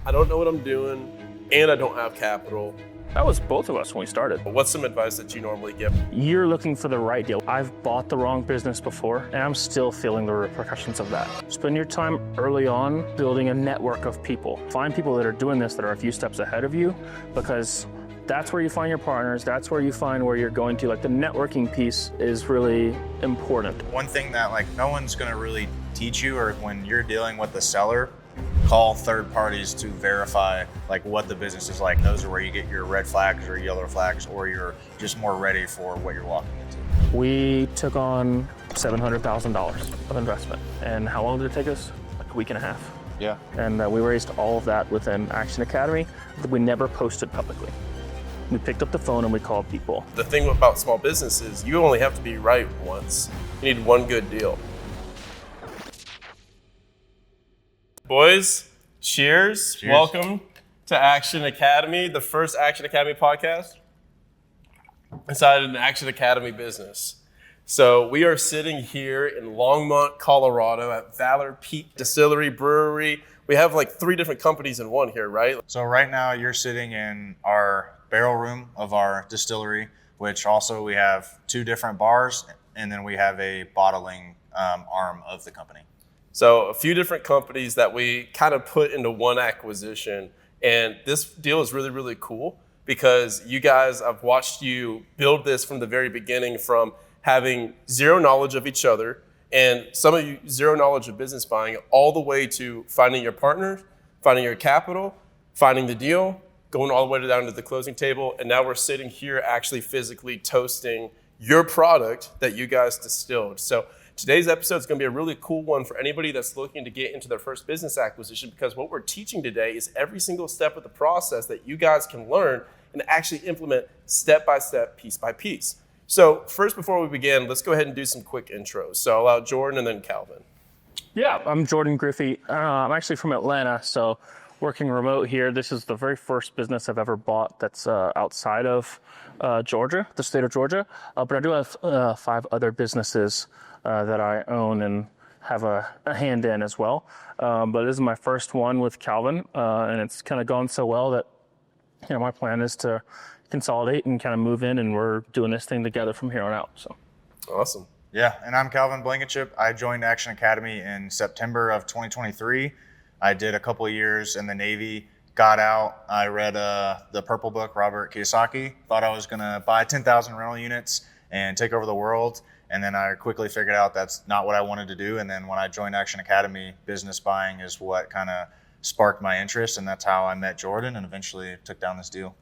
I don't know what I'm doing, and I don't have capital. That was both of us when we started. What's some advice that you normally give? You're looking for the right deal. I've bought the wrong business before, and I'm still feeling the repercussions of that. Spend your time early on building a network of people. Find people that are doing this that are a few steps ahead of you, because that's where you find your partners. That's where you find where you're going to. Like, the networking piece is really important. One thing that no one's gonna really teach you, or when you're dealing with the seller, call third parties to verify what the business is like. Those are where you get your red flags or yellow flags, or you're just more ready for what you're walking into. We took on $700,000 of investment. And how long did it take us? Like a week and a half. Yeah. And we raised all of that within Action Academy that we never posted publicly. We picked up the phone and we called people. The thing about small business is you only have to be right once. You need one good deal. Boys, cheers. Welcome to Action Academy, the first Action Academy podcast inside an Action Academy business. So we are sitting here in Longmont, Colorado at Valor Peak Distillery Brewery. We have 3 different companies in one here, right? So right now you're sitting in our barrel room of our distillery, which also we have 2 different bars, and then we have a bottling arm of the company. So a few different companies that we kind of put into one acquisition. And this deal is really, really cool because you guys, I've watched you build this from the very beginning, from having zero knowledge of each other and some of you zero knowledge of business buying, all the way to finding your partners, finding your capital, finding the deal, going all the way down to the closing table. And now we're sitting here actually physically toasting your product that you guys distilled. So today's episode is going to be a really cool one for anybody that's looking to get into their first business acquisition, because what we're teaching today is every single step of the process that you guys can learn and actually implement step by step, piece by piece. So first, before we begin, let's go ahead and do some quick intros. So I'll allow Jordan and then Calvin. Yeah, I'm Jordan Griffie. I'm actually from Atlanta, so working remote here. This is the very first business I've ever bought that's outside of Georgia, the state of Georgia. But I do have 5 other businesses that I own and have a hand in as well. But this is my first one with Calvin, and it's kind of gone so well that my plan is to consolidate and kind of move in, and we're doing this thing together from here on out. So awesome. Yeah, and I'm Calvin Blankenship. I joined Action Academy in September of 2023. I did a couple of years in the Navy, got out. I read the Purple Book, Robert Kiyosaki. Thought I was going to buy 10,000 rental units and take over the world. And then I quickly figured out that's not what I wanted to do. And then when I joined Action Academy, business buying is what kind of sparked my interest. And that's how I met Jordan and eventually took down this deal.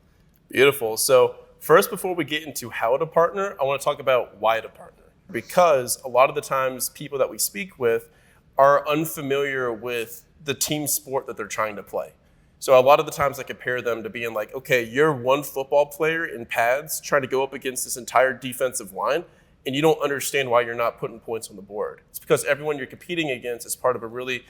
Beautiful. So first, before we get into how to partner, I want to talk about why to partner. Because a lot of the times people that we speak with are unfamiliar with the team sport that they're trying to play. So a lot of the times I compare them to being like, okay, you're one football player in pads trying to go up against this entire defensive line, and you don't understand why you're not putting points on the board. It's because everyone you're competing against is part of a really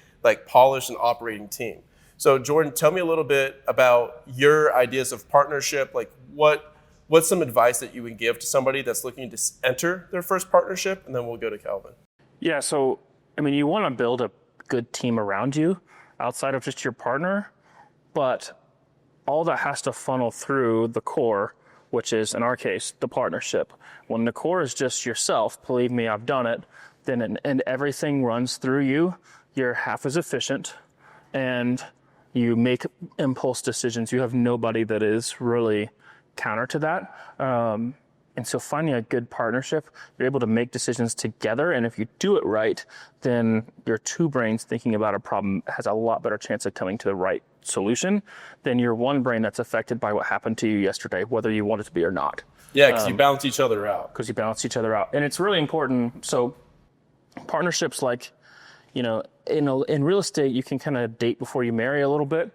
polished and operating team. So Jordan, tell me a little bit about your ideas of partnership. What's some advice that you would give to somebody that's looking to enter their first partnership? And then we'll go to Calvin. Yeah, so you want to build a good team around you outside of just your partner, but all that has to funnel through the core, which is, in our case, the partnership. When the core is just yourself, believe me, I've done it, and everything runs through you, you're half as efficient, and you make impulse decisions. You have nobody that is really counter to that. And so finding a good partnership, you're able to make decisions together. And if you do it right, then your 2 brains thinking about a problem has a lot better chance of coming to the right solution than your 1 brain that's affected by what happened to you yesterday, whether you want it to be or not. Yeah, because you balance each other out. And it's really important. So partnerships in real estate, you can kind of date before you marry a little bit.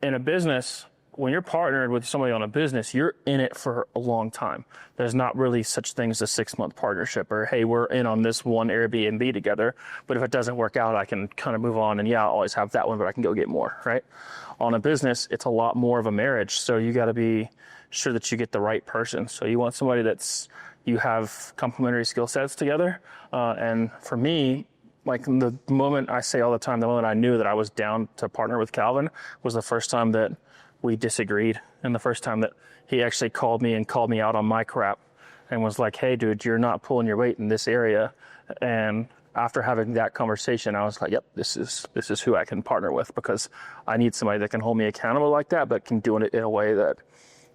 In a business, when you're partnered with somebody on a business, you're in it for a long time. There's not really such thing as a 6-month partnership or, hey, we're in on this one Airbnb together, but if it doesn't work out, I can kind of move on and I'll always have that one, but I can go get more, right? On a business, it's a lot more of a marriage. So you got to be sure that you get the right person. So you want somebody you have complementary skill sets together. And for me, like the moment I say all the time, the moment I knew that I was down to partner with Calvin was the first time that we disagreed, and the first time that he actually called me out on my crap and was like, hey dude, you're not pulling your weight in this area. And after having that conversation, I was like, yep, this is who I can partner with, because I need somebody that can hold me accountable like that, but can do it in a way that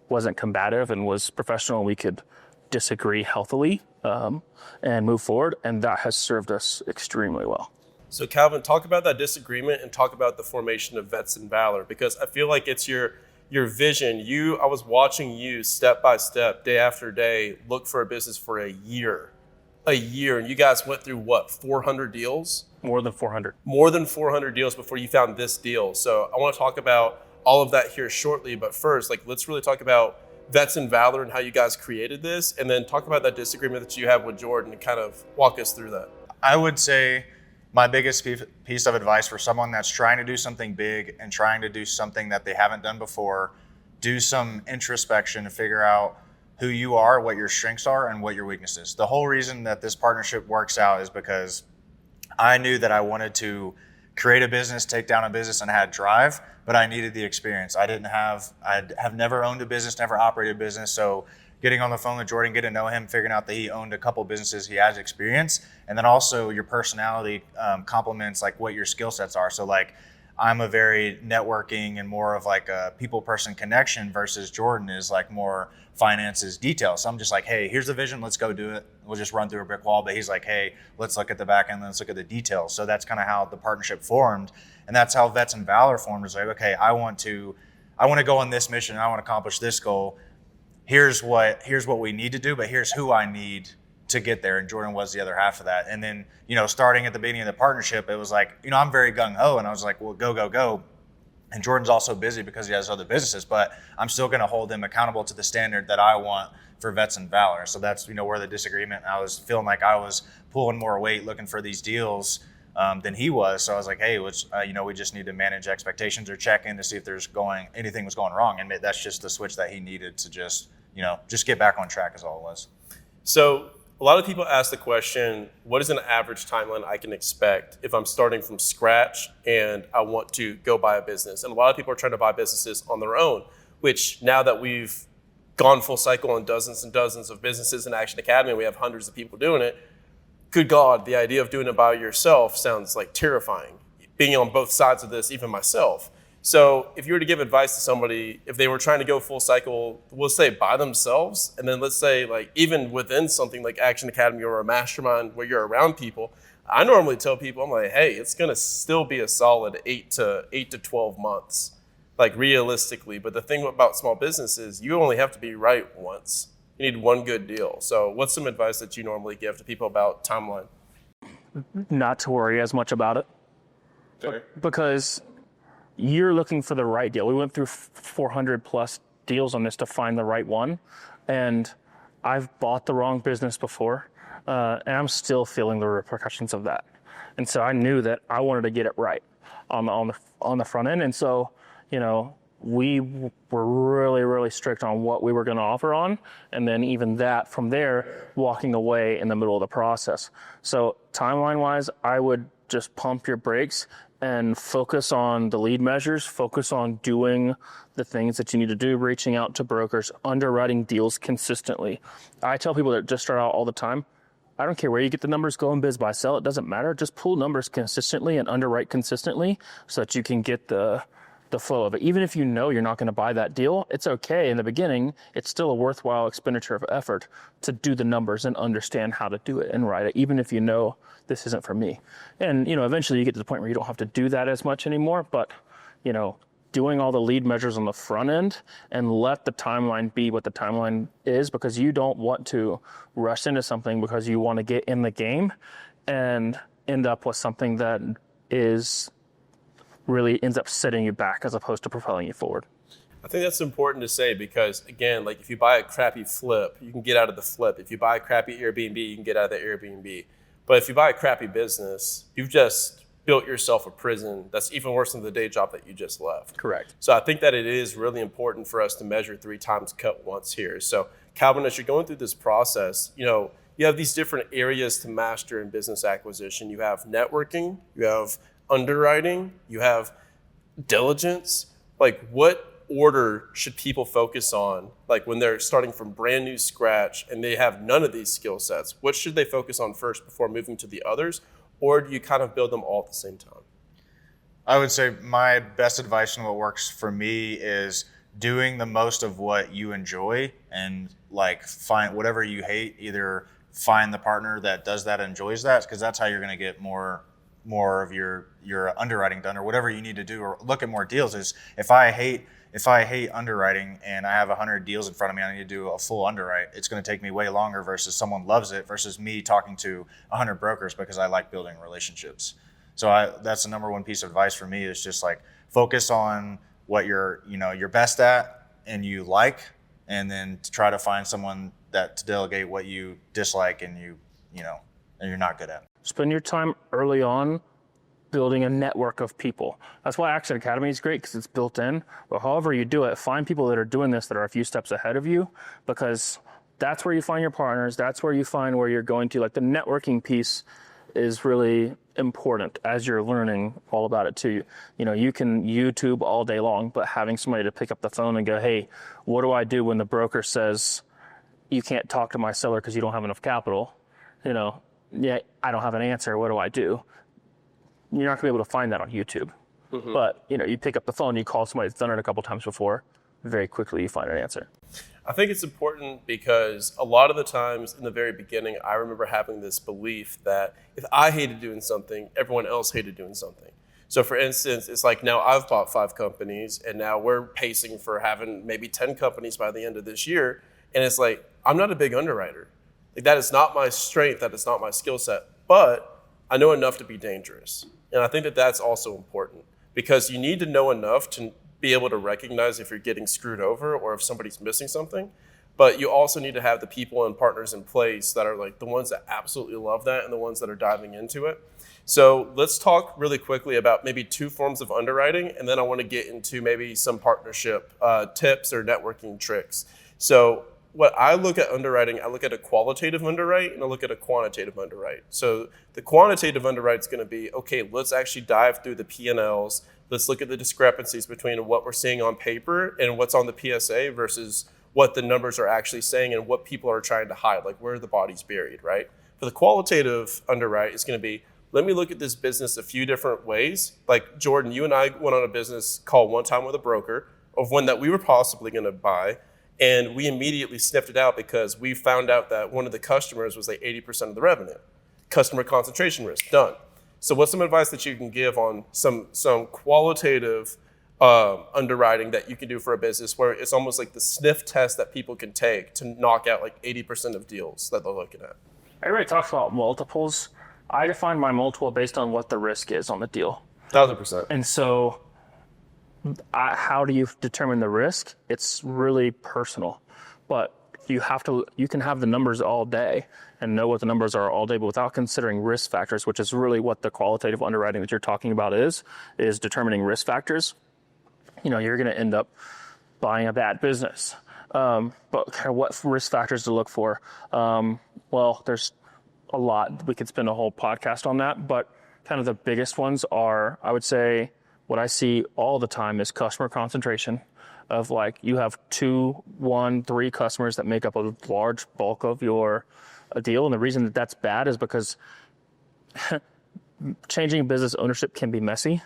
wasn't combative and was professional. We could disagree healthily and move forward, and that has served us extremely well. So Calvin, talk about that disagreement and talk about the formation of Vets and Valor, because I feel like it's your vision. I was watching you step by step, day after day, look for a business for a year, and you guys went through what, 400 deals? More than 400. More than 400 deals before you found this deal. So I want to talk about all of that here shortly, but first, let's really talk about Vets and Valor and how you guys created this, and then talk about that disagreement that you have with Jordan and kind of walk us through that. I would say my biggest piece of advice for someone that's trying to do something big and trying to do something that they haven't done before, do some introspection to figure out who you are, what your strengths are, and what your weaknesses. The whole reason that this partnership works out is because I knew that I wanted to create a business, take down a business, and I had drive, but I needed the experience. I have never owned a business, never operated a business. So getting on the phone with Jordan, getting to know him, figuring out that he owned a couple businesses, he has experience. And then also your personality complements like what your skill sets are. So like I'm a very networking and more of like a people person connection versus Jordan is like more finances details. So I'm just like, hey, here's the vision, let's go do it. We'll just run through a brick wall. But he's like, hey, let's look at the back end, let's look at the details. So that's kind of how the partnership formed. And that's how Vets and Valor formed. Is like, okay, I want to go on this mission, I want to accomplish this goal. Here's what we need to do, but here's who I need to get there. And Jordan was the other half of that. And then, starting at the beginning of the partnership, it was like, I'm very gung-ho, and I was like, well, go. And Jordan's also busy because he has other businesses, but I'm still going to hold him accountable to the standard that I want for Vets and Valor. So that's, where the disagreement, I was feeling like I was pulling more weight looking for these deals than he was. So I was like, hey, we just need to manage expectations or check in to see if anything was going wrong. And that's just the switch that he needed to just get back on track is all it was. So a lot of people ask the question, what is an average timeline I can expect if I'm starting from scratch and I want to go buy a business? And a lot of people are trying to buy businesses on their own, which now that we've gone full cycle on dozens and dozens of businesses in Action Academy, we have hundreds of people doing it. Good God, the idea of doing it by yourself sounds like terrifying. Being on both sides of this, even myself. So if you were to give advice to somebody, if they were trying to go full cycle, we'll say by themselves, and then let's say like even within something like Action Academy or a mastermind where you're around people, I normally tell people, I'm like, hey, it's gonna still be a solid 8 to 12 months, like realistically. But the thing about small business is you only have to be right once. You need one good deal. So what's some advice that you normally give to people about timeline? Not to worry as much about it. Okay. Because you're looking for the right deal. We went through 400 plus deals on this to find the right one. And I've bought the wrong business before. And I'm still feeling the repercussions of that. And so I knew that I wanted to get it right on the front end. And so, we were really, really strict on what we were going to offer on. And then even that from there, walking away in the middle of the process. So timeline wise, I would just pump your brakes and focus on the lead measures, focus on doing the things that you need to do, reaching out to brokers, underwriting deals consistently. I tell people that just start out all the time, I don't care where you get the numbers, go and biz, buy, sell, it doesn't matter. Just pull numbers consistently and underwrite consistently so that you can get the flow of it. Even if you're not going to buy that deal, it's okay in the beginning. It's still a worthwhile expenditure of effort to do the numbers and understand how to do it and write it, even if this isn't for me. And, eventually you get to the point where you don't have to do that as much anymore, but, doing all the lead measures on the front end and let the timeline be what the timeline is, because you don't want to rush into something because you want to get in the game and end up with something that really ends up setting you back as opposed to propelling you forward. I think that's important to say because, again, like if you buy a crappy flip, you can get out of the flip. If you buy a crappy Airbnb, you can get out of the Airbnb. But if you buy a crappy business, you've just built yourself a prison that's even worse than the day job that you just left. Correct. So I think that it is really important for us to measure 3 times cut once here. So Calvin, as you're going through this process, you you have these different areas to master in business acquisition. You have networking, you have underwriting, you have diligence. Like, what order should people focus on? Like, when they're starting from brand new scratch and they have none of these skill sets, what should they focus on first before moving to the others? Or do you kind of build them all at the same time? I would say my best advice and what works for me is doing the most of what you enjoy, and like find whatever you hate, either find the partner that does that and enjoys that, because that's how you're going to get more of your underwriting done, or whatever you need to do, or look at more deals. Is if I hate underwriting and I have 100 deals in front of me, I need to do a full underwrite. It's going to take me way longer versus someone loves it, versus me talking to 100 brokers because I like building relationships. So that's the number one piece of advice for me, is just like focus on what you're best at and you like, and then to try to find someone to delegate what you dislike and you're not good at. Spend your time early on building a network of people. That's why Action Academy is great, because it's built in. But however you do it, find people that are doing this that are a few steps ahead of you, because that's where you find your partners. That's where you find where you're going to. Like, the networking piece is really important as you're learning all about it too. You can YouTube all day long, but having somebody to pick up the phone and go, hey, what do I do when the broker says you can't talk to my seller because you don't have enough capital? Yeah, I don't have an answer. What do I do? You're not gonna be able to find that on YouTube. Mm-hmm. But you pick up the phone, you call somebody that's done it a couple times before, very quickly you find an answer. I think it's important because a lot of the times in the very beginning, I remember having this belief that if I hated doing something, everyone else hated doing something. So for instance, it's like, now I've bought 5 companies and now we're pacing for having maybe 10 companies by the end of this year. And it's like, I'm not a big underwriter. Like, that is not my strength, that is not my skill set, but I know enough to be dangerous. And I think that that's also important, because you need to know enough to be able to recognize if you're getting screwed over or if somebody's missing something. But you also need to have the people and partners in place that are like the ones that absolutely love that and the ones that are diving into it. So let's talk really quickly about maybe 2 forms of underwriting, and then I want to get into maybe some partnership tips or networking tricks. So what I look at underwriting, I look at a qualitative underwrite and I look at a quantitative underwrite. So the quantitative underwrite is going to be, okay, let's actually dive through the P&Ls. Let's look at the discrepancies between what we're seeing on paper and what's on the PSA versus what the numbers are actually saying and what people are trying to hide, like where are the bodies buried, right? For the qualitative underwrite, it's going to be, let me look at this business a few different ways. Like, Jordan, you and I went on a business call one time with a broker of one that we were possibly going to buy. And we immediately sniffed it out because we found out that one of the customers was like 80% of the revenue. Customer concentration risk, done. So what's some advice that you can give on some qualitative underwriting that you can do for a business where it's almost like the sniff test that people can take to knock out like 80% of deals that they're looking at? Everybody talks about multiples. I define my multiple based on what the risk is on the deal. 1,000%. And so how do you determine the risk? It's really personal, but you can have the numbers all day and know what the numbers are all day, but without considering risk factors, which is really what the qualitative underwriting that you're talking about is determining risk factors. You're going to end up buying a bad business. But what risk factors to look for? Well, there's a lot. We could spend a whole podcast on that, but kind of the biggest ones are, I would say, what I see all the time is customer concentration, of like you have 2, 1, 3 customers that make up a large bulk of your deal. And the reason that that's bad is because changing business ownership can be messy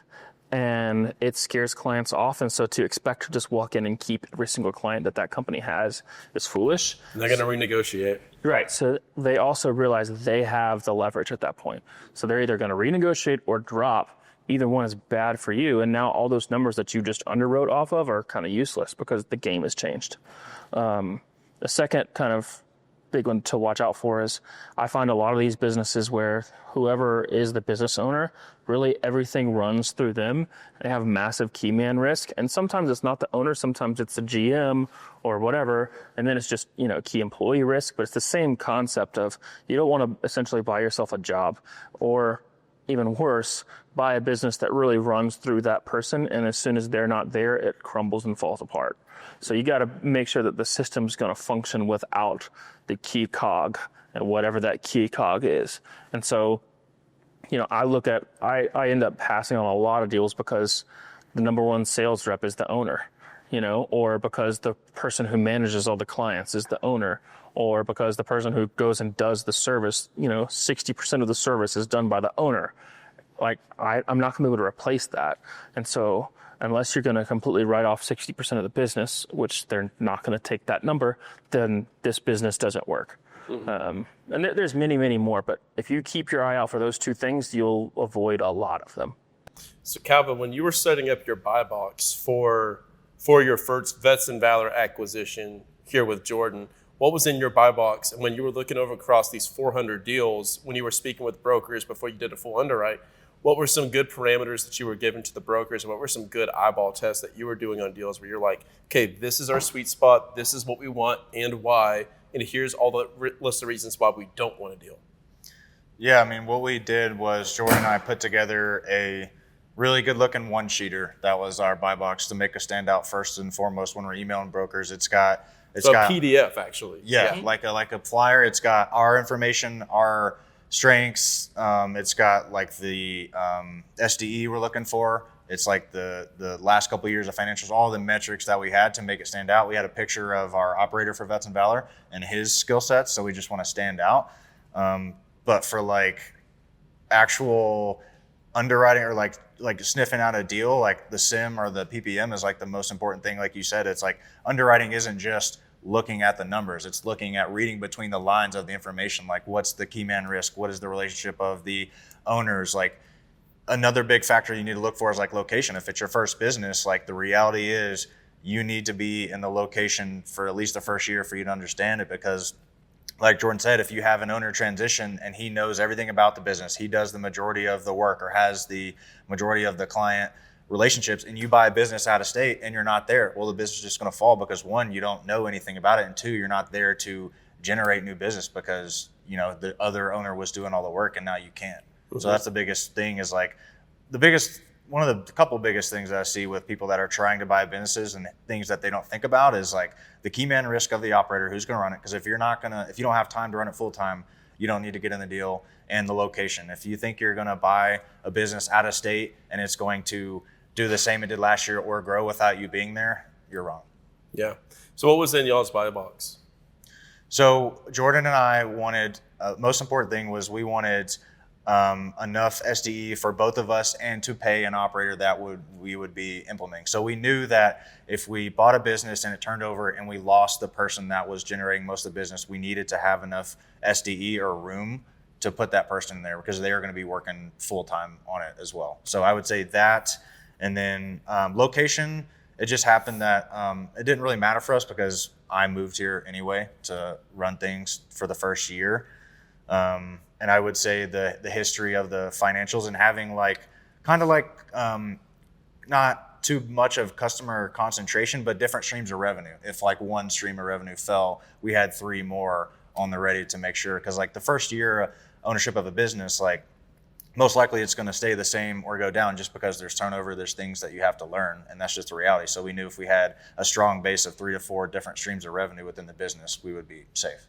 and it scares clients off. And so to expect to just walk in and keep every single client that company has is foolish. And they're going to renegotiate. Right. So they also realize they have the leverage at that point. So they're either going to renegotiate or drop. Either one is bad for you, and now all those numbers that you just underwrote off of are kind of useless because the game has changed. The second kind of big one to watch out for is I find a lot of these businesses where whoever is the business owner, really everything runs through them. They have massive key man risk, and sometimes it's not the owner, sometimes it's the GM or whatever, and then it's just key employee risk, but it's the same concept of you don't want to essentially buy yourself a job or even worse, buy a business that really runs through that person, and as soon as they're not there, it crumbles and falls apart. So you got to make sure that the system's going to function without the key cog and whatever that key cog is. And so, I end up passing on a lot of deals because the number one sales rep is the owner, or because the person who manages all the clients is the owner, or because the person who goes and does the service, 60% of the service is done by the owner. Like, I'm not going to be able to replace that. And so unless you're going to completely write off 60% of the business, which they're not going to take that number, then this business doesn't work. And there's many, many more. But if you keep your eye out for those two things, you'll avoid a lot of them. So Calvin, when you were setting up your buy box for your first Vets and Valor acquisition here with Jordan, what was in your buy box? And when you were looking over across these 400 deals, when you were speaking with brokers before you did a full underwrite, what were some good parameters that you were giving to the brokers? And what were some good eyeball tests that you were doing on deals where you're like, okay, this is our sweet spot, this is what we want and why, and here's all the list of reasons why we don't want a deal? Yeah, I mean, what we did was Jordan and I put together a really good looking one-sheeter. That was our buy box to make us stand out first and foremost when we're emailing brokers. It's got a PDF, actually. Yeah, like a flyer. It's got our information, our strengths. It's got like the SDE we're looking for. It's like the last couple of years of financials, all the metrics that we had to make it stand out. We had a picture of our operator for Vets and Valor and his skill sets, so we just want to stand out. But for like actual underwriting or like sniffing out a deal, like the SIM or the PPM is like the most important thing. Like you said, it's like underwriting isn't just looking at the numbers. It's looking at reading between the lines of the information. Like, what's the key man risk? What is the relationship of the owners? Like, another big factor you need to look for is like location. If it's your first business, like the reality is you need to be in the location for at least the first year for you to understand it, because like Jordan said, if you have an owner transition and he knows everything about the business, he does the majority of the work or has the majority of the client relationships, and you buy a business out of state and you're not there, well, the business is just going to fall because one, you don't know anything about it, and two, you're not there to generate new business because the other owner was doing all the work and now you can't. Mm-hmm. So that's the biggest thing, is like one of the couple biggest things that I see with people that are trying to buy businesses and things that they don't think about is like the key man risk of the operator, who's going to run it. Because if you don't have time to run it full time, you don't need to get in the deal. And the location. If you think you're going to buy a business out of state and it's going to do the same it did last year or grow without you being there, you're wrong. Yeah. So what was in y'all's buy box? So Jordan and I wanted, most important thing was we wanted enough SDE for both of us and to pay an operator that we would be implementing. So we knew that if we bought a business and it turned over and we lost the person that was generating most of the business, we needed to have enough SDE or room to put that person in there, because they are going to be working full time on it as well. So I would say that, and then location. It just happened that it didn't really matter for us because I moved here anyway to run things for the first year. And I would say the history of the financials and having not too much of customer concentration, but different streams of revenue. If like one stream of revenue fell, we had three more on the ready to make sure. Because like the first year ownership of a business, like most likely it's going to stay the same or go down just because there's turnover, there's things that you have to learn, and that's just the reality. So we knew if we had a strong base of 3 to 4 different streams of revenue within the business, we would be safe.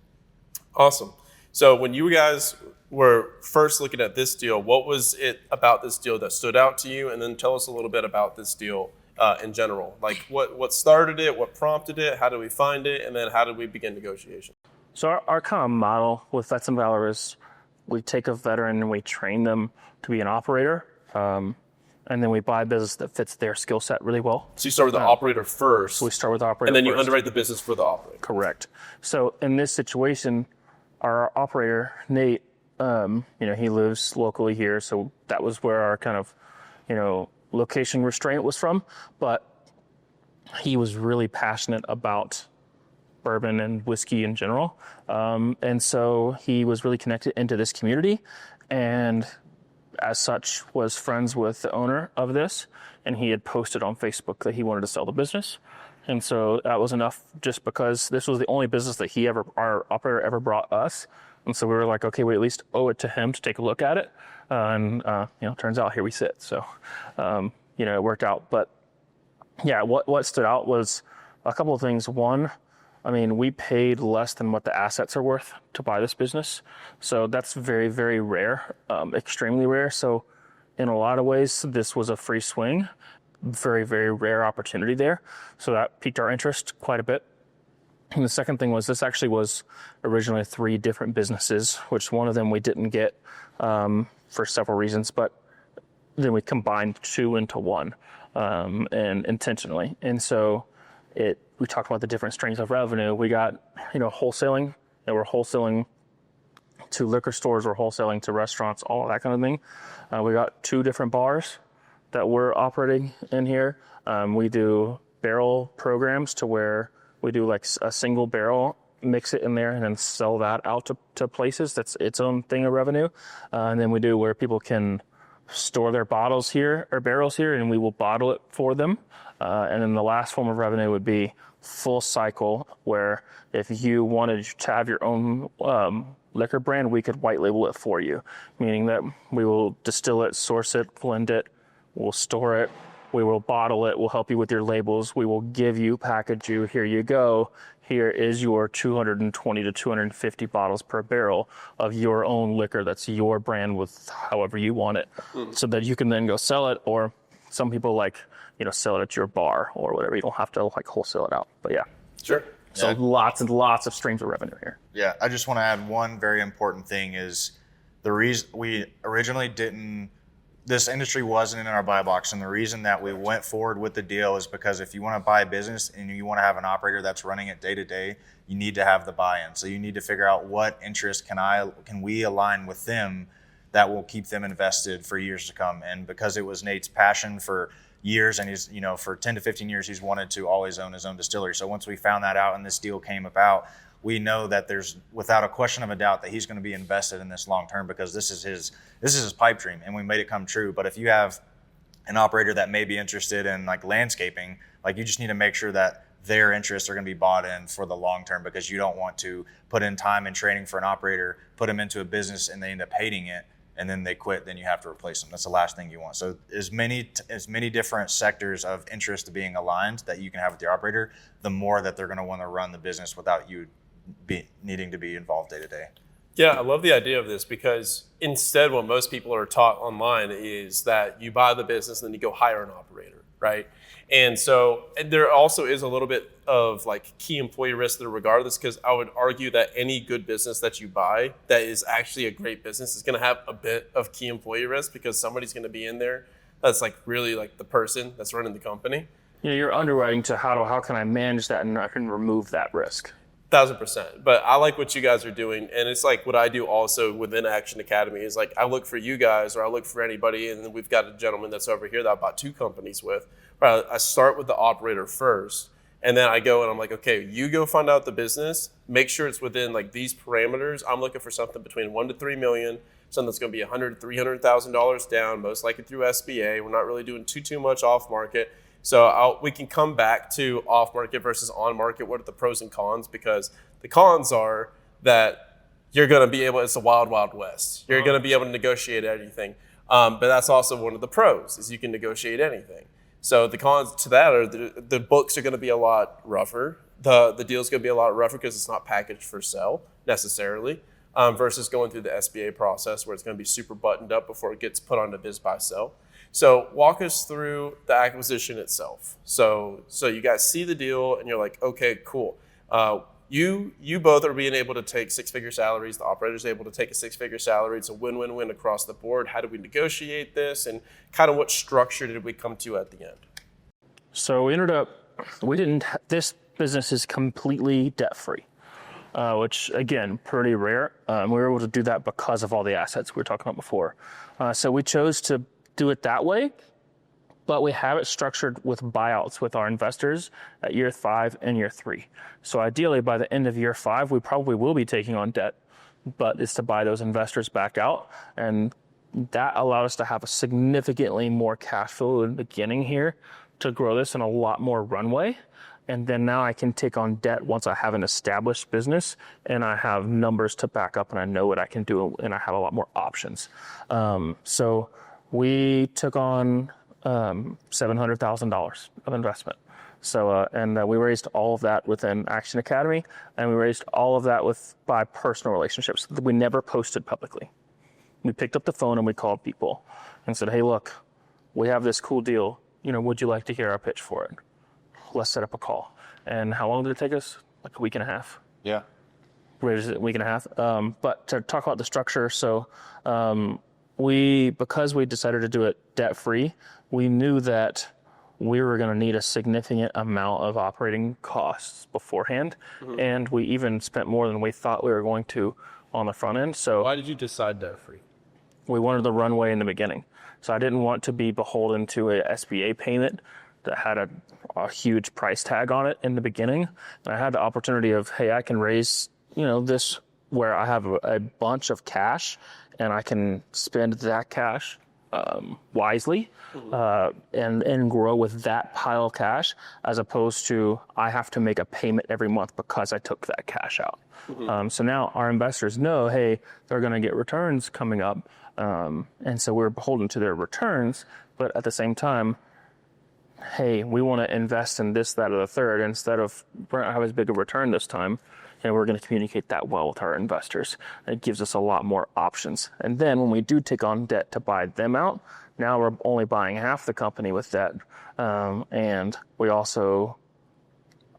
Awesome. So when you guys were first looking at this deal, what was it about this deal that stood out to you? And then tell us a little bit about this deal in general. Like what started it, what prompted it, how did we find it, and then how did we begin negotiation? So our kind of model with Vets and Valor is we take a veteran and we train them to be an operator, and then we buy a business that fits their skill set really well. So you start with the operator first. We start with the operator and then you first. Underwrite the business for the operator. Correct. So in this situation, our operator, Nate, he lives locally here, so that was where our kind of, location restraint was from. But he was really passionate about bourbon and whiskey in general. And so he was really connected into this community, and as such was friends with the owner of this. And he had posted on Facebook that he wanted to sell the business. And so that was enough, just because this was the only business that our operator ever brought us. And so we were like, okay, we at least owe it to him to take a look at it. Turns out here we sit. So, it worked out. But yeah, what stood out was a couple of things. One, I mean, we paid less than what the assets are worth to buy this business. So that's very, very rare, extremely rare. So in a lot of ways, this was a free swing, very, very rare opportunity there. So that piqued our interest quite a bit. And the second thing was this actually was originally 3 different businesses, which one of them we didn't get for several reasons, but then we combined 2 into 1 and intentionally. And so we talked about the different streams of revenue. We got, wholesaling, and we're wholesaling to liquor stores, we're wholesaling to restaurants, all of that kind of thing. We got 2 different bars that we're operating in here. We do barrel programs to where we do like a single barrel, mix it in there, and then sell that out to places. That's its own thing of revenue. And then we do where people can store their bottles here or barrels here, and we will bottle it for them. And then the last form of revenue would be full cycle, where if you wanted to have your own liquor brand, we could white label it for you, meaning that we will distill it, source it, blend it, we'll store it, we will bottle it, we'll help you with your labels, we will give you, package you, here you go, here is your 220 to 250 bottles per barrel of your own liquor that's your brand with however you want it, so that you can then go sell it, or some people sell it at your bar or whatever. You don't have to wholesale it out, but yeah. Sure. So lots and lots of streams of revenue here. Yeah, I just want to add one very important thing is the reason we originally this industry wasn't in our buy box, and the reason that we went forward with the deal is because if you want to buy a business and you want to have an operator that's running it day to day, you need to have the buy-in. So you need to figure out what interest can we align with them that will keep them invested for years to come. And because it was Nate's passion for years, and he's, for 10 to 15 years, he's wanted to always own his own distillery. So once we found that out and this deal came about, we know that there's, without a question of a doubt, that he's going to be invested in this long term, because this is his pipe dream, and we made it come true. But if you have an operator that may be interested in landscaping, you just need to make sure that their interests are going to be bought in for the long term, because you don't want to put in time and training for an operator, put them into a business, and they end up hating it, and then they quit, then you have to replace them. That's the last thing you want. So as many different sectors of interest being aligned that you can have with your operator, the more that they're going to want to run the business without you needing to be involved day to day. Yeah, I love the idea of this, because instead what most people are taught online is that you buy the business and then you go hire an operator, right? And so there also is a little bit of key employee risk there regardless, because I would argue that any good business that you buy that is actually a great business is going to have a bit of key employee risk, because somebody's going to be in there that's really the person that's running the company. You're underwriting to how can I manage that and I can remove that risk. 1,000%. But I like what you guys are doing, and it's what I do also within Action Academy is I look for you guys, or I look for anybody, and then we've got a gentleman that's over here that I bought 2 companies with. I start with the operator first, and then I go and I'm okay, you go find out the business, make sure it's within these parameters. I'm looking for something between $1 to $3 million, something that's going to be $100,000 to $300,000 down, most likely through SBA. We're not really doing too much off market. So we can come back to off-market versus on-market. What are the pros and cons? Because the cons are that you're going to be able, it's the wild, wild west. You're going to be able to negotiate anything. But that's also one of the pros, is you can negotiate anything. So the cons to that are the books are going to be a lot rougher. The deal's going to be a lot rougher because it's not packaged for sale necessarily, versus going through the SBA process where it's going to be super buttoned up before it gets put on a biz buy sell. So walk us through the acquisition itself. So you guys see the deal and you're okay, cool. You both are being able to take 6-figure salaries. The operator's able to take a 6-figure salary. It's a win-win-win across the board. How did we negotiate this, and kind of what structure did we come to at the end? So this business is completely debt-free, which again, pretty rare. We were able to do that because of all the assets we were talking about before. So we chose to do it that way, but we have it structured with buyouts with our investors at year 5 and year 3. So ideally, by the end of year 5, we probably will be taking on debt, but it's to buy those investors back out. And that allowed us to have a significantly more cash flow in the beginning here to grow this and a lot more runway. And then now I can take on debt once I have an established business and I have numbers to back up and I know what I can do and I have a lot more options. So we took on $700,000 of investment. So, we raised all of that within Action Academy, and we raised all of that by personal relationships. We never posted publicly. We picked up the phone and we called people and said, hey, look, we have this cool deal. Would you like to hear our pitch for it? Let's set up a call. And how long did it take us? Like a week and a half. Yeah. Raised it a week and a half. But to talk about the structure, so because we decided to do it debt-free, we knew that we were going to need a significant amount of operating costs beforehand. Mm-hmm. And we even spent more than we thought we were going to on the front end. So why did you decide debt-free? We wanted the runway in the beginning. So I didn't want to be beholden to a SBA payment that had a huge price tag on it in the beginning. And I had the opportunity of, hey, I can raise, this where I have a bunch of cash and I can spend that cash wisely and grow with that pile of cash, as opposed to I have to make a payment every month because I took that cash out. Mm-hmm. So now our investors know, hey, they're going to get returns coming up. And so we're beholden to their returns, but at the same time, hey, we want to invest in this, that, or the third, instead of we're not have as big a return this time, and we're going to communicate that well with our investors. It gives us a lot more options. And then when we do take on debt to buy them out, now we're only buying half the company with debt, and we also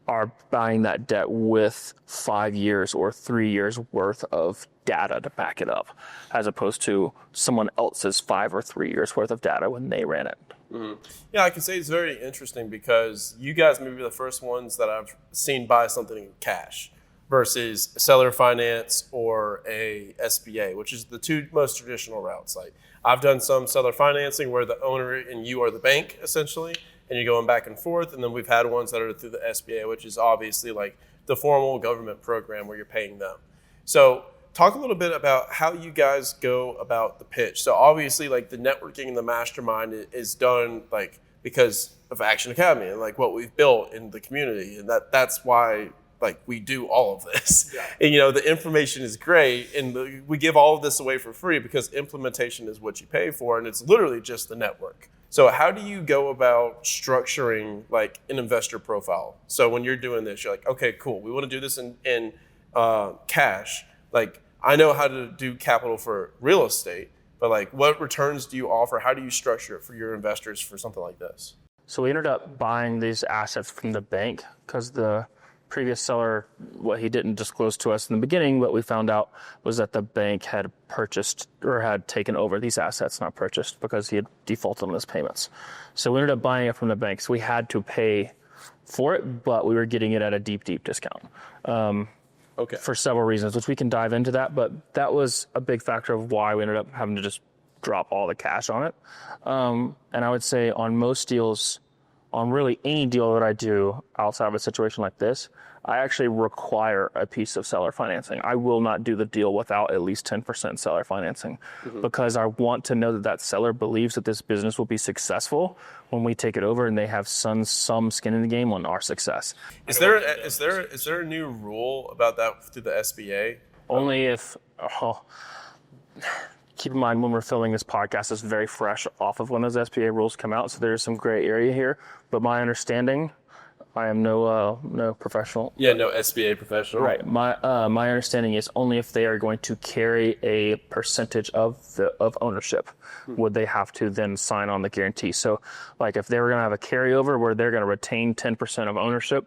are buying that debt with 5 years or 3 years worth of data to back it up, as opposed to someone else's 5 or 3 years worth of data when they ran it. Mm-hmm. Yeah, I can say it's very interesting because you guys may be the first ones that I've seen buy something in cash versus seller finance or a SBA, which is the two most traditional routes. Like I've done some seller financing where the owner and you are the bank essentially, and you're going back and forth. And then we've had ones that are through the SBA, which is obviously like the formal government program where you're paying them. So talk a little bit about how you guys go about the pitch. So obviously like the networking and the mastermind is done like because of Action Academy and like what we've built in the community. And that's why like we do all of this. Yeah. And the information is great and we give all of this away for free because implementation is what you pay for and it's literally just the network. So how do you go about structuring like an investor profile? So when you're doing this, you're like, okay, cool. We want to do this in cash. Like I know how to do capital for real estate, but like what returns do you offer? How do you structure it for your investors for something like this? So we ended up buying these assets from the bank because the previous seller, what he didn't disclose to us in the beginning, what we found out was that the bank had purchased or had taken over these assets, not purchased, because he had defaulted on his payments. So we ended up buying it from the bank. So we had to pay for it, but we were getting it at a deep, deep discount. Okay. For several reasons, which we can dive into that, but that was a big factor of why we ended up having to just drop all the cash on it. And I would say on most deals, on really any deal that I do outside of a situation like this, I actually require a piece of seller financing. I will not do the deal without at least 10% seller financing because I want to know that that seller believes that this business will be successful when we take it over and they have some skin in the game on our success. Is there a new rule about that through the SBA? Only if... Keep in mind, when we're filming this podcast, it's very fresh off of when those SBA rules come out, so there's some gray area here. But my understanding, I am no professional. Yeah, no SBA professional. Right. My understanding is only if they are going to carry a percentage of ownership, would they have to then sign on the guarantee. So, like if they were going to have a carryover where they're going to retain 10% of ownership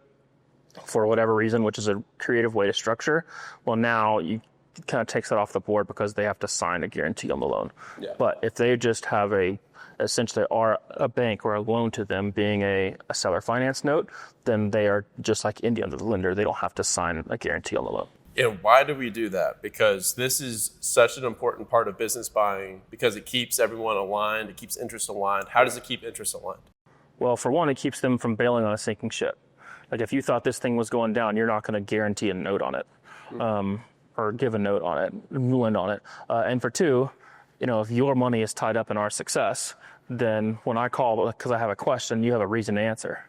for whatever reason, which is a creative way to structure, well, now you kind of takes that off the board because they have to sign a guarantee on the loan. Yeah. But if they just have essentially are a bank or a loan to them being a seller finance note, then they are just like any other lender. They don't have to sign a guarantee on the loan. And why do we do that? Because this is such an important part of business buying because it keeps everyone aligned. It keeps interest aligned. How does it keep interest aligned? Well, for one, it keeps them from bailing on a sinking ship. Like if you thought this thing was going down, you're not going to guarantee a note on it. Or give a note on it, lend on it. And for two, if your money is tied up in our success, then when I call because I have a question, you have a reason to answer,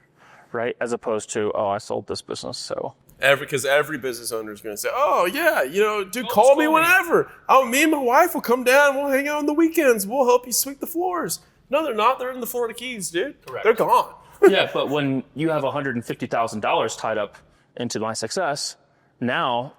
right? As opposed to, oh, I sold this business, so. Because every business owner is going to say, oh, yeah, dude, call me whenever. Oh, me and my wife will come down. We'll hang out on the weekends. We'll help you sweep the floors. No, they're not. They're in the Florida Keys, dude. Correct. They're gone. Yeah, but when you have $150,000 tied up into my success, now,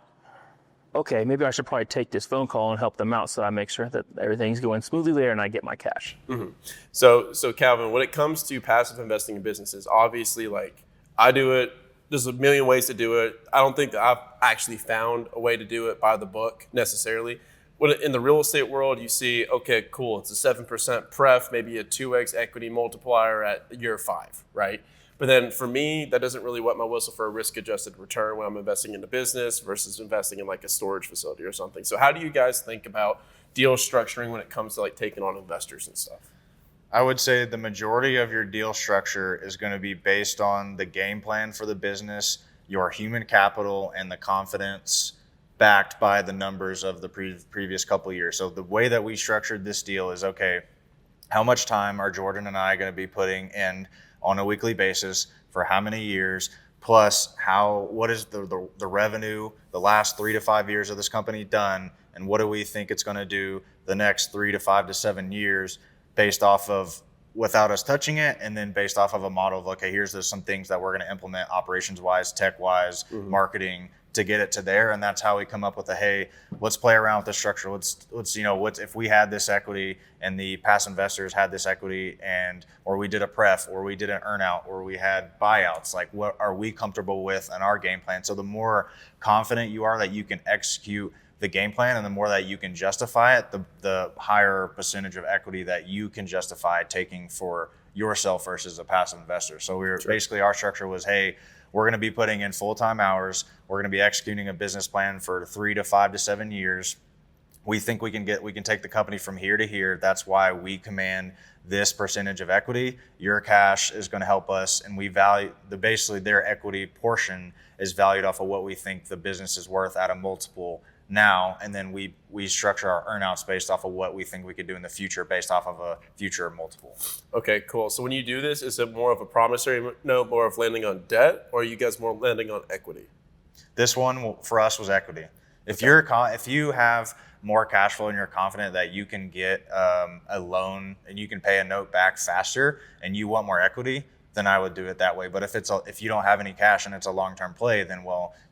okay, maybe I should probably take this phone call and help them out so I make sure that everything's going smoothly there and I get my cash. Mm-hmm. So Calvin, when it comes to passive investing in businesses, obviously, like, I do it. There's a million ways to do it. I don't think that I've actually found a way to do it by the book necessarily. When in the real estate world, you see, okay, cool, it's a 7% pref, maybe a 2x equity multiplier at year 5, right? But then for me, that doesn't really wet my whistle for a risk-adjusted return when I'm investing in a business versus investing in like a storage facility or something. So how do you guys think about deal structuring when it comes to like taking on investors and stuff? I would say the majority of your deal structure is going to be based on the game plan for the business, your human capital, and the confidence backed by the numbers of the previous couple of years. So the way that we structured this deal is, okay, how much time are Jordan and I going to be putting in on a weekly basis for how many years, plus what is the revenue the last 3 to 5 years of this company done, and what do we think it's going to do the next 3 to 5 to 7 years based off of without us touching it, and then based off of a model of, okay, here's some things that we're going to implement operations-wise, tech-wise, marketing to get it to there. And that's how we come up with hey, let's play around with the structure. Let's if we had this equity and the past investors had this equity, or we did a pref, or we did an earnout, or we had buyouts, like what are we comfortable with in our game plan? So the more confident you are that you can execute the game plan, and the more that you can justify it, the higher percentage of equity that you can justify taking for yourself versus a passive investor. So basically our structure was, hey, we're going to be putting in full-time hours. We're going to be executing a business plan for 3 to 5 to 7 years. We think we can take the company from here to here. That's why we command this percentage of equity. Your cash is going to help us, and we value basically their equity portion is valued off of what we think the business is worth at a multiple now, and then we structure our earnouts based off of what we think we could do in the future based off of a future multiple. Okay, cool. So when you do this, is it more of a promissory note, more of landing on debt, or are you guys more landing on equity? This one for us was equity. If you have more cash flow and you're confident that you can get a loan and you can pay a note back faster and you want more equity, then I would do it that way. But if you don't have any cash and it's a long-term play, then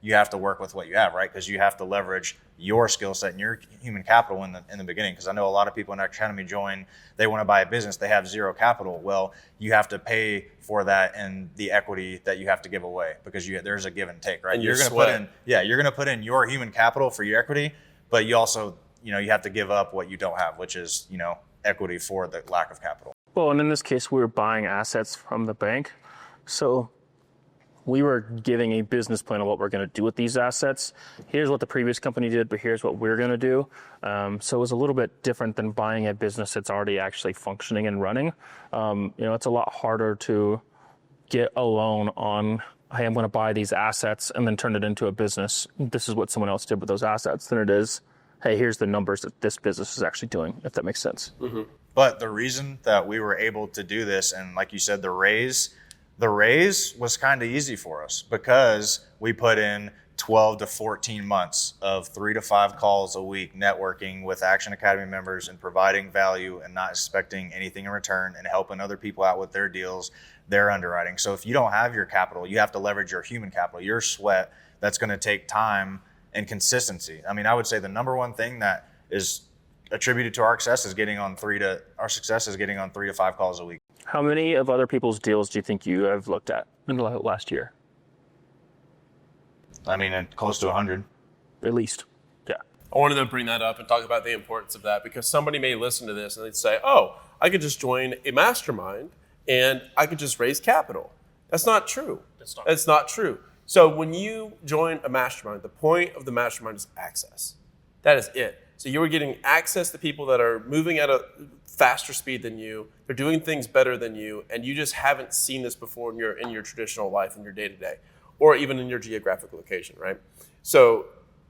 you have to work with what you have, right? Because you have to leverage your skill set and your human capital in the beginning. Because I know a lot of people in our academy join, they want to buy a business, they have zero capital. Well, you have to pay for that and the equity that you have to give away, because there's a give and take, right? And you're going to put in your human capital for your equity, but you also, you have to give up what you don't have, which is, equity for the lack of capital. Well, and in this case, we were buying assets from the bank. So we were giving a business plan of what we're going to do with these assets. Here's what the previous company did, but here's what we're going to do. So it was a little bit different than buying a business that's already actually functioning and running. It's a lot harder to get a loan on, hey, I'm going to buy these assets and then turn it into a business. This is what someone else did with those assets, than it is, hey, here's the numbers that this business is actually doing, if that makes sense. Mm-hmm. But the reason that we were able to do this, and like you said, the raise was kind of easy for us because we put in 12 to 14 months of 3 to 5 calls a week, networking with Action Academy members and providing value and not expecting anything in return, and helping other people out with their deals, their underwriting. So if you don't have your capital, you have to leverage your human capital, your sweat. That's going to take time and consistency. I mean, I would say the number one thing that is attributed to our success is getting on 3 to 5 calls a week. How many of other people's deals do you think you have looked at in the last year? I mean, close to 100. At least, yeah. I wanted to bring that up and talk about the importance of that, because somebody may listen to this and they'd say, oh, I could just join a mastermind and I could just raise capital. That's not true. That's not true. So when you join a mastermind, the point of the mastermind is access. That is it. So you are getting access to people that are moving at a faster speed than you. They're doing things better than you, and you just haven't seen this before in your traditional life, in your day-to-day, or even in your geographic location, right? So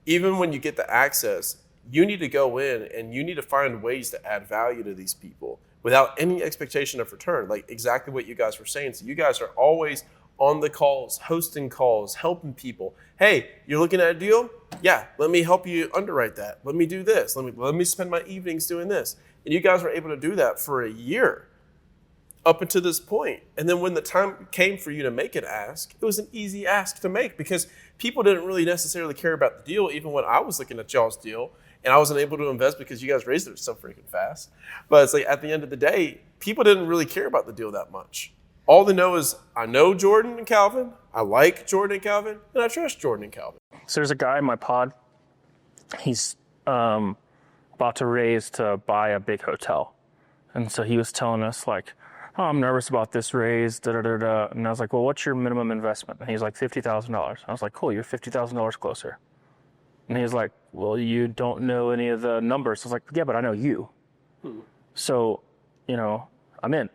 even when you get the access, you need to go in and you need to find ways to add value to these people, without any expectation of return, like exactly what you guys were saying. So you guys are always on the calls, hosting calls, helping people. Hey, you're looking at a deal? Yeah, let me help you underwrite that. Let me do this. Let me spend my evenings doing this. And you guys were able to do that for a year up until this point. And then when the time came for you to make an ask, it was an easy ask to make because people didn't really necessarily care about the deal, even when I was looking at y'all's deal and I wasn't able to invest because you guys raised it so freaking fast. But it's like at the end of the day, people didn't really care about the deal that much. All they know is I know Jordan and Calvin, I like Jordan and Calvin, and I trust Jordan and Calvin. So there's a guy in my pod. He's about to raise to buy a big hotel. And so he was telling us like, oh, I'm nervous about this raise, da-da-da-da. And I was like, well, what's your minimum investment? And he's like, $50,000. I was like, cool, you're $50,000 closer. And he was like, well, you don't know any of the numbers. I was like, yeah, but I know you. So, I'm in.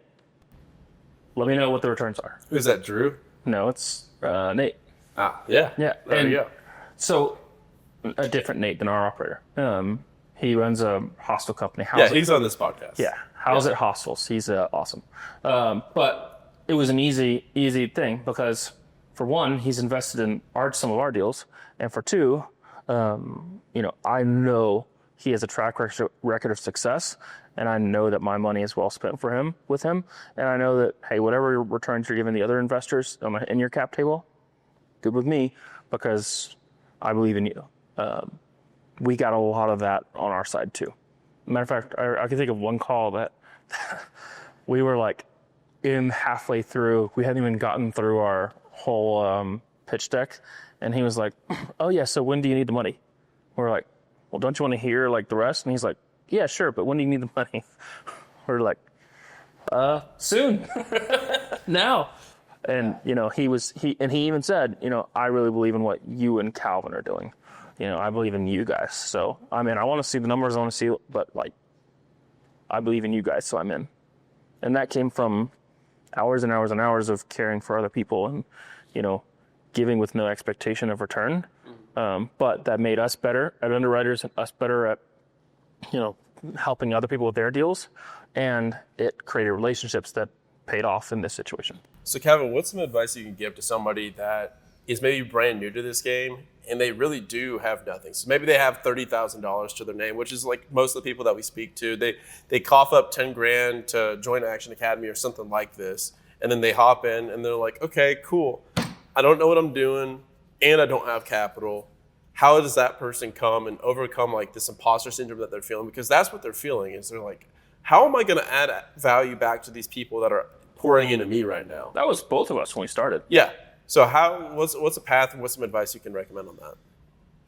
Let me know what the returns are. Who's that, Drew? No, it's Nate. Ah, yeah. Yeah. There you go. So, a different Nate than our operator. He runs a hostel company. Yeah, he's on this podcast. Yeah. How's it hostels? He's awesome. But it was an easy thing because, for one, he's invested in some of our deals. And for two, I know he has a track record of success. And I know that my money is well spent with him. And I know that, hey, whatever returns you're giving the other investors in your cap table, good with me because I believe in you. We got a lot of that on our side too. Matter of fact, I can think of one call that we were like in halfway through. We hadn't even gotten through our whole pitch deck. And he was like, oh yeah, so when do you need the money? We're like, well, don't you want to hear like the rest? And he's like, yeah, sure, but when do you need the money? We're like, soon, now. And, he even said, I really believe in what you and Calvin are doing. I believe in you guys. So I'm in. I want to see the numbers. I want to see, but I believe in you guys. So I'm in. And that came from hours and hours and hours of caring for other people and, giving with no expectation of return. But that made us better at underwriters and us better at, helping other people with their deals. And it created relationships that paid off in this situation. So Kevin, what's some advice you can give to somebody that is maybe brand new to this game and they really do have nothing? So maybe they have $30,000 to their name, which is like most of the people that we speak to. They cough up 10 grand to join Action Academy or something like this. And then they hop in and they're like, okay, cool. I don't know what I'm doing and I don't have capital. How does that person come and overcome like this imposter syndrome that they're feeling? Because that's what they're feeling is they're like, how am I going to add value back to these people that are pouring into me right now? That was both of us when we started. Yeah. So what's a path and what's some advice you can recommend on that?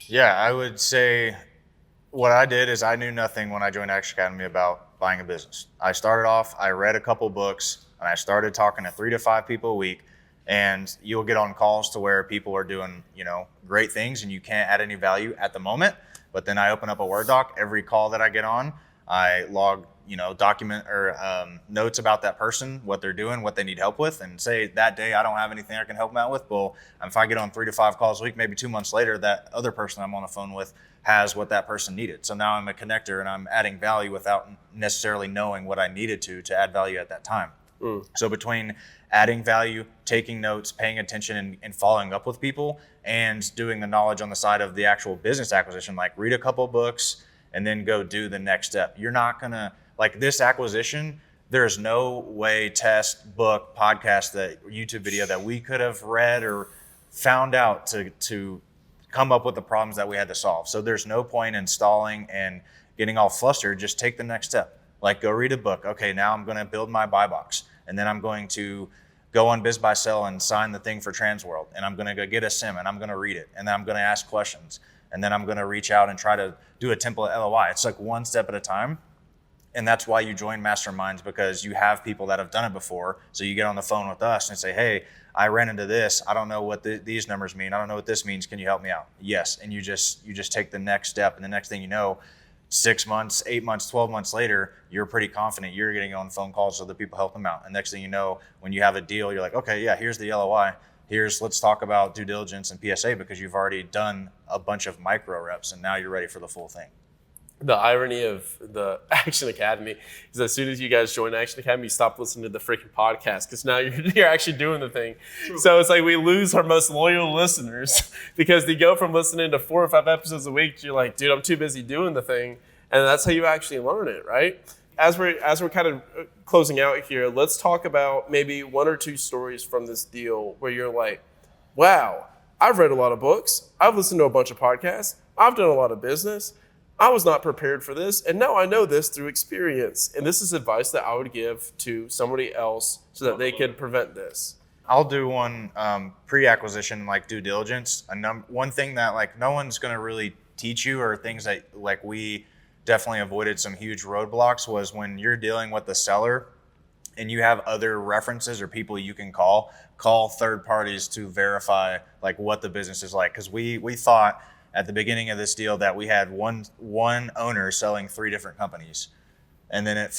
Yeah, I would say what I did is I knew nothing when I joined Action Academy about buying a business. I started off, I read a couple books, and I started talking to 3 to 5 people a week. And you'll get on calls to where people are doing, great things and you can't add any value at the moment. But then I open up a Word doc. Every call that I get on, I log, document or notes about that person, what they're doing, what they need help with, and say that day I don't have anything I can help them out with. Well, if I get on 3 to 5 calls a week, maybe 2 months later, that other person I'm on the phone with has what that person needed. So now I'm a connector and I'm adding value without necessarily knowing what I needed to add value at that time. So between adding value, taking notes, paying attention, and following up with people, and doing the knowledge on the side of the actual business acquisition, like read a couple books and then go do the next step. You're not going to, like this acquisition, there's no way, test, book, podcast, that YouTube video that we could have read or found out to come up with the problems that we had to solve. So there's no point in stalling and getting all flustered. Just take the next step. Like go read a book. Okay, now I'm going to build my buy box. And then I'm going to go on BizBuySell and sign the thing for Transworld. And I'm going to go get a sim and I'm going to read it. And then I'm going to ask questions. And then I'm going to reach out and try to do a template LOI. It's like one step at a time. And that's why you join masterminds, because you have people that have done it before. So you get on the phone with us and say, hey, I ran into this. I don't know what these numbers mean. I don't know what this means. Can you help me out? Yes. And you just take the next step. And the next thing you know, 6 months, 8 months, 12 months later, you're pretty confident you're getting on phone calls so that people help them out. And next thing you know, when you have a deal, you're like, okay, yeah, here's the LOI. Let's talk about due diligence and PSA, because you've already done a bunch of micro reps and now you're ready for the full thing. the irony of the Action Academy is as soon as you guys join Action Academy, you stop listening to the freaking podcast because now you're actually doing the thing. So it's like we lose our most loyal listeners because they go from listening to 4 or 5 episodes a week. You're like, dude, I'm too busy doing the thing. And that's how you actually learn it, right? As we're kind of closing out here, let's talk about maybe 1 or 2 stories from this deal where you're like, wow, I've read a lot of books. I've listened to a bunch of podcasts. I've done a lot of business. I was not prepared for this, and now I know this through experience. And this is advice that I would give to somebody else so that they can prevent this. I'll do one pre-acquisition, like due diligence. One thing that like no one's going to really teach you, or things that like we definitely avoided some huge roadblocks, was when you're dealing with the seller and you have other references or people you can call third parties to verify like what the business is like. Because we thought at the beginning of this deal that we had one owner selling 3 different companies, and then it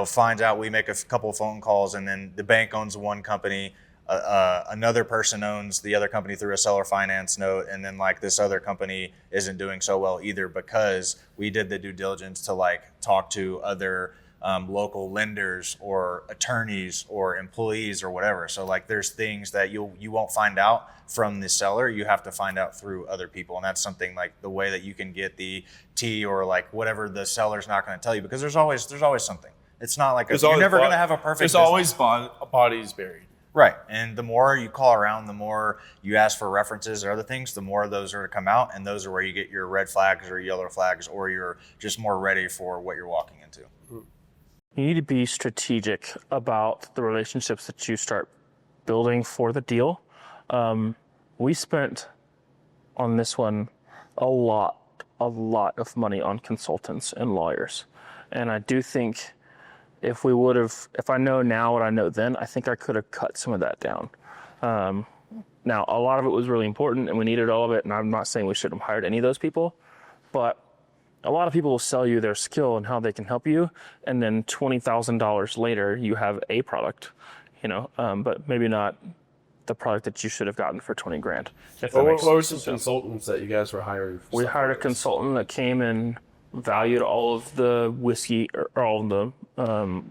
finds out we make a couple of phone calls, and then the bank owns one company, another person owns the other company through a seller finance note, and then like this other company isn't doing so well either because we did the due diligence to like talk to other local lenders or attorneys or employees or whatever. So like there's things that you won't find out from the seller, you have to find out through other people. And that's something like the way that you can get the tea or like whatever the seller's not going to tell you, because there's always something. It's not like you're never going to have a perfect There's business. always bodies buried. Right. And the more you call around, the more you ask for references or other things, the more those are to come out. And those are where you get your red flags or yellow flags, or you're just more ready for what you're walking into. You need to be strategic about the relationships that you start building for the deal. We spent on this one a lot of money on consultants and lawyers. And I do think if I know now what I know then, I think I could have cut some of that down. Now, a lot of it was really important and we needed all of it. And I'm not saying we shouldn't have hired any of those people, but a lot of people will sell you their skill and how they can help you. And then $20,000 later, you have a product, but maybe not the product that you should have gotten for 20 grand. What were some consultants that you guys were hiring? We hired a consultant that came and valued all of the whiskey, or all of the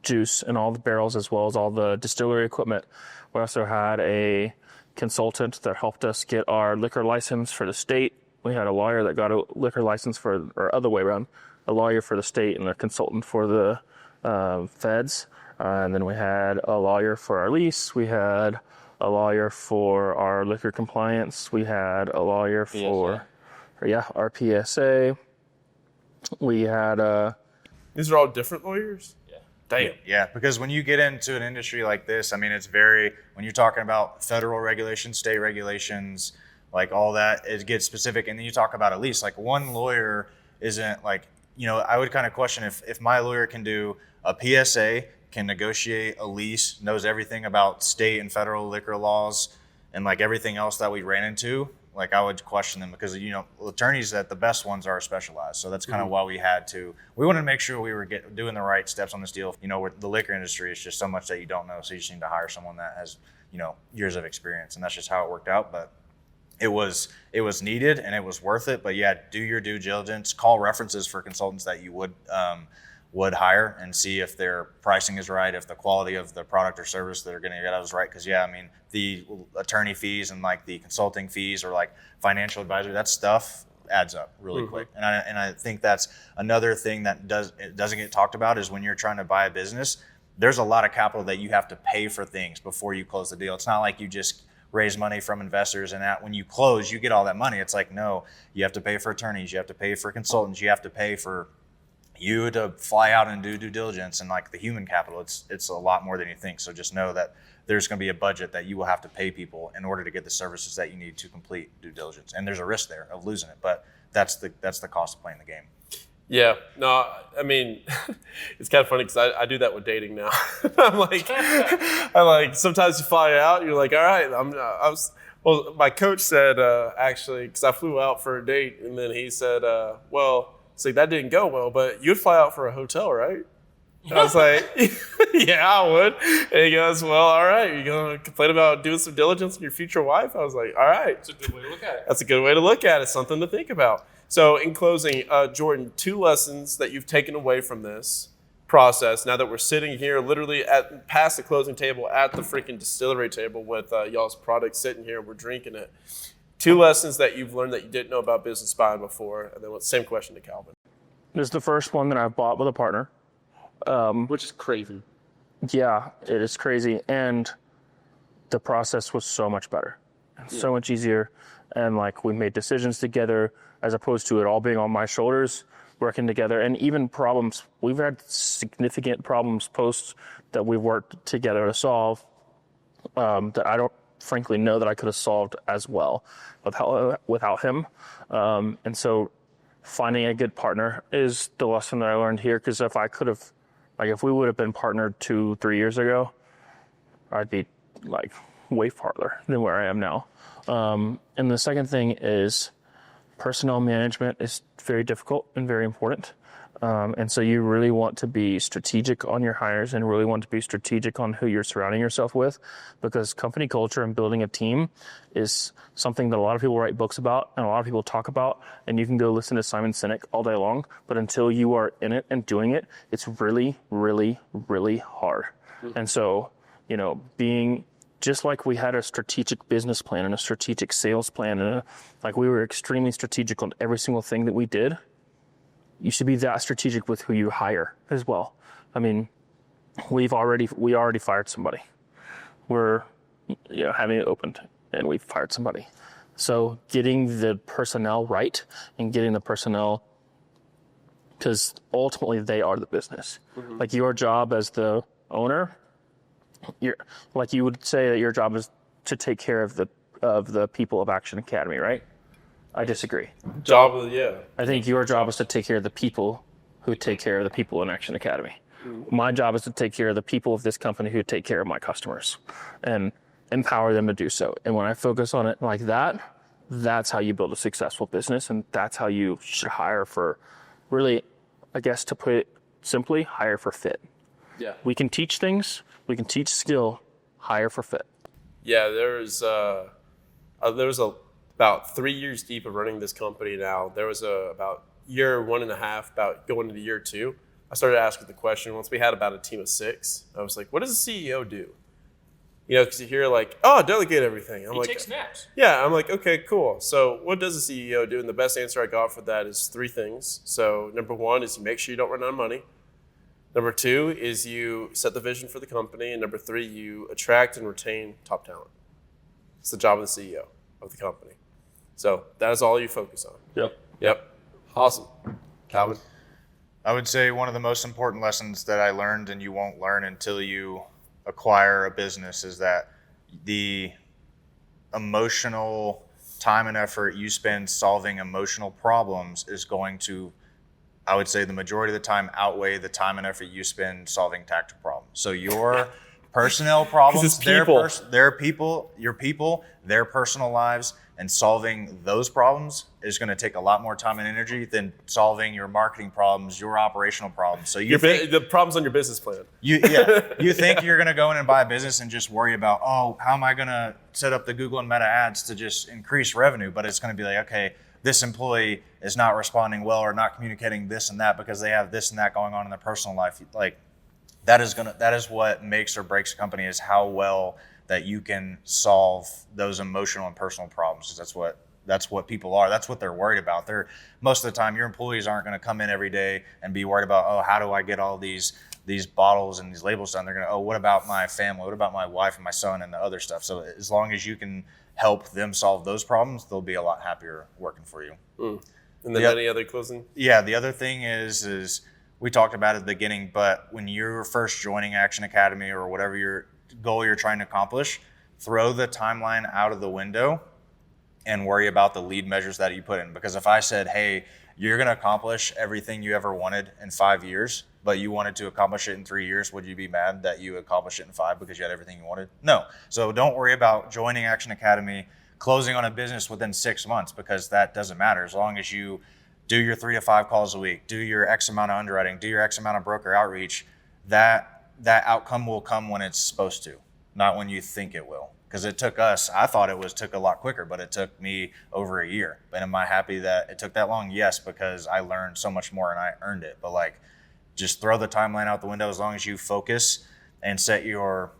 juice and all the barrels, as well as all the distillery equipment. We also had a consultant that helped us get our liquor license for the state. We had a lawyer that got a liquor license or other way around, a lawyer for the state and a consultant for the feds. And then we had a lawyer for our lease. We had a lawyer for our liquor compliance. We had a lawyer for our PSA. We had These are all different lawyers? Yeah. Damn. Yeah, because when you get into an industry like this, I mean, when you're talking about federal regulations, state regulations, like all that, it gets specific. And then you talk about a lease, like one lawyer isn't like, I would kind of question if my lawyer can do a PSA, can negotiate a lease, knows everything about state and federal liquor laws and like everything else that we ran into, like I would question them, because attorneys, that the best ones are specialized. So that's kind of why we wanted to make sure we were doing the right steps on this deal. With the liquor industry, it's just so much that you don't know, so you just need to hire someone that has years of experience, and that's just how it worked out. But it was needed and it was worth it. But yeah, do your due diligence, call references for consultants that you would hire, and see if their pricing is right, if the quality of the product or service that they're going to get out is right. Because the attorney fees and like the consulting fees or like financial advisory, that stuff adds up really quick. And I think that's another thing that doesn't get talked about, is when you're trying to buy a business, there's a lot of capital that you have to pay for things before you close the deal. It's not like you just raise money from investors and that when you close, you get all that money. It's like, no, you have to pay for attorneys, you have to pay for consultants, you have to pay for you to fly out and do due diligence, and like the human capital, it's a lot more than you think. So just know that there's going to be a budget that you will have to pay people in order to get the services that you need to complete due diligence. And there's a risk there of losing it, but that's the cost of playing the game. Yeah, no, I mean, it's kind of funny because I do that with dating now. I'm like, sometimes you fly out, you're like, all right, well, my coach said, actually, because I flew out for a date, and then he said, well, see, that didn't go well, but you'd fly out for a hotel, right? And I was like, yeah, I would. And he goes, well, all right, you're going to complain about doing some diligence on your future wife? I was like, all right. That's a good way to look at it. That's a good way to look at it. Something to think about. So in closing, Jordan, 2 lessons that you've taken away from this process now that we're sitting here literally past the closing table at the freaking distillery table with y'all's product sitting here and we're drinking it. 2 lessons that you've learned that you didn't know about business buying before. And then same question to Calvin. This is the first one that I bought with a partner. Which is crazy. Yeah, it is crazy. And the process was so much better and so much easier. And like we made decisions together as opposed to it all being on my shoulders, working together. And even problems, we've had significant problems post that we've worked together to solve that I don't frankly know that I could have solved as well without him. And so finding a good partner is the lesson that I learned here. Because if we would have been partnered 2-3 years ago, I'd be like way farther than where I am now. And the second thing is personnel management is very difficult and very important. And so you really want to be strategic on your hires and really want to be strategic on who you're surrounding yourself with, because company culture and building a team is something that a lot of people write books about and a lot of people talk about, and you can go listen to Simon Sinek all day long, but until you are in it and doing it, it's really, really, really hard. And so, being just like we had a strategic business plan and a strategic sales plan, and like we were extremely strategic on every single thing that we did, you should be that strategic with who you hire as well. I mean, we already fired somebody. We're having it opened and we've fired somebody. So getting the personnel right and getting the personnel, because ultimately they are the business. Mm-hmm. Like your job as the owner, you would say that your job is to take care of the people of Action Academy, right? I disagree. I think your job is to take care of the people who take care of the people in Action Academy. Mm-hmm. My job is to take care of the people of this company who take care of my customers and empower them to do so. And when I focus on it like that, that's how you build a successful business, and that's how you should hire for, really, I guess to put it simply, hire for fit. Yeah. We can teach things, we can teach skill, hire for fit. Yeah, there's about 3 years deep of running this company now. There was about year 1.5, about going into year 2. I started asking the question once we had about a team of 6. I was like, what does a CEO do? Because you hear like, oh, delegate everything. He takes naps. Yeah, I'm like, okay, cool. So what does a CEO do? And the best answer I got for that is 3 things. So number 1 is you make sure you don't run out of money. Number 2 is you set the vision for the company. And number 3, you attract and retain top talent. It's the job of the CEO of the company. So that is all you focus on. Yep. Awesome. Calvin? I would say one of the most important lessons that I learned, and you won't learn until you acquire a business, is that the emotional time and effort you spend solving emotional problems is going to, I would say the majority of the time, outweigh the time and effort you spend solving tactical problems. So your personnel problems, their people, their personal lives, and solving those problems is going to take a lot more time and energy than solving your marketing problems, your operational problems. So the problems on your business plan. You think you're going to go in and buy a business and just worry about, how am I going to set up the Google and Meta ads to just increase revenue? But it's going to be like, okay, this employee is not responding well or not communicating this and that because they have this and that going on in their personal life. Like that is what makes or breaks a company, is how well that you can solve those emotional and personal problems. That's what people are. That's what they're worried about. Most of the time, your employees aren't going to come in every day and be worried about, how do I get all these bottles and these labels done? They're going to, what about my family? What about my wife and my son and the other stuff? So as long as you can help them solve those problems, they'll be a lot happier working for you. Mm. And then any other closing? Yeah, the other thing is we talked about it at the beginning, but when you're first joining Action Academy or whatever your goal you're trying to accomplish, throw the timeline out of the window and worry about the lead measures that you put in. Because if I said, hey, you're going to accomplish everything you ever wanted in 5 years, but you wanted to accomplish it in 3 years, would you be mad that you accomplished it in 5 because you had everything you wanted? No. So don't worry about joining Action Academy, closing on a business within 6 months, because that doesn't matter. As long as you do your 3 to 5 calls a week, do your X amount of underwriting, do your X amount of broker outreach, that outcome will come when it's supposed to, not when you think it will. Because it took us, I thought took a lot quicker, but it took me over a year. And am I happy that it took that long? Yes, because I learned so much more and I earned it. But like, just throw the timeline out the window. As long as you focus and set your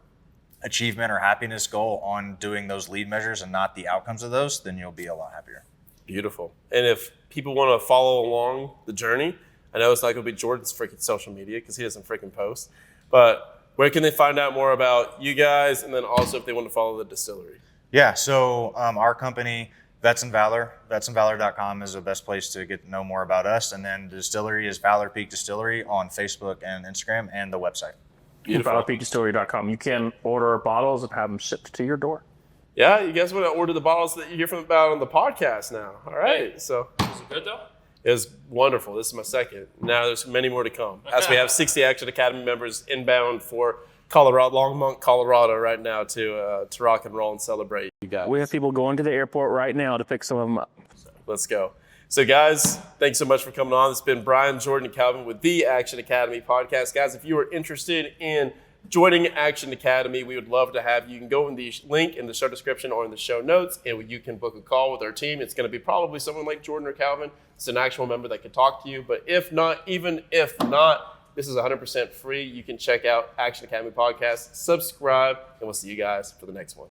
achievement or happiness goal on doing those lead measures and not the outcomes of those, then you'll be a lot happier. Beautiful. And if people want to follow along the journey, I know it's not going to be Jordan's freaking social media because he doesn't freaking post, but where can they find out more about you guys? And then also if they want to follow the distillery. Yeah, so our company, Vets and Valor, vetsandvalor.com is the best place to get to know more about us. And then the distillery is Valor Peak Distillery on Facebook and Instagram and the website. ValorPeakDistillery.com. You can order bottles and have them shipped to your door. Yeah, you guys want to order the bottles that you hear from about on the podcast now. All right, so. Is it good though? It was wonderful. This is my second. Now there's many more to come. As we have 60 Action Academy members inbound for Colorado, Longmont, Colorado right now to rock and roll and celebrate you guys. We have people going to the airport right now to pick some of them up. Let's go. So guys, thanks so much for coming on. It's been Brian, Jordan, and Calvin with the Action Academy podcast. Guys, if you are interested in joining Action Academy, we would love to have you. You can go in the link in the show description or in the show notes, and you can book a call with our team. It's going to be probably someone like Jordan or Calvin. It's an actual member that can talk to you. But if not, even if not, this is 100% free. You can check out Action Academy podcast, subscribe, and we'll see you guys for the next one.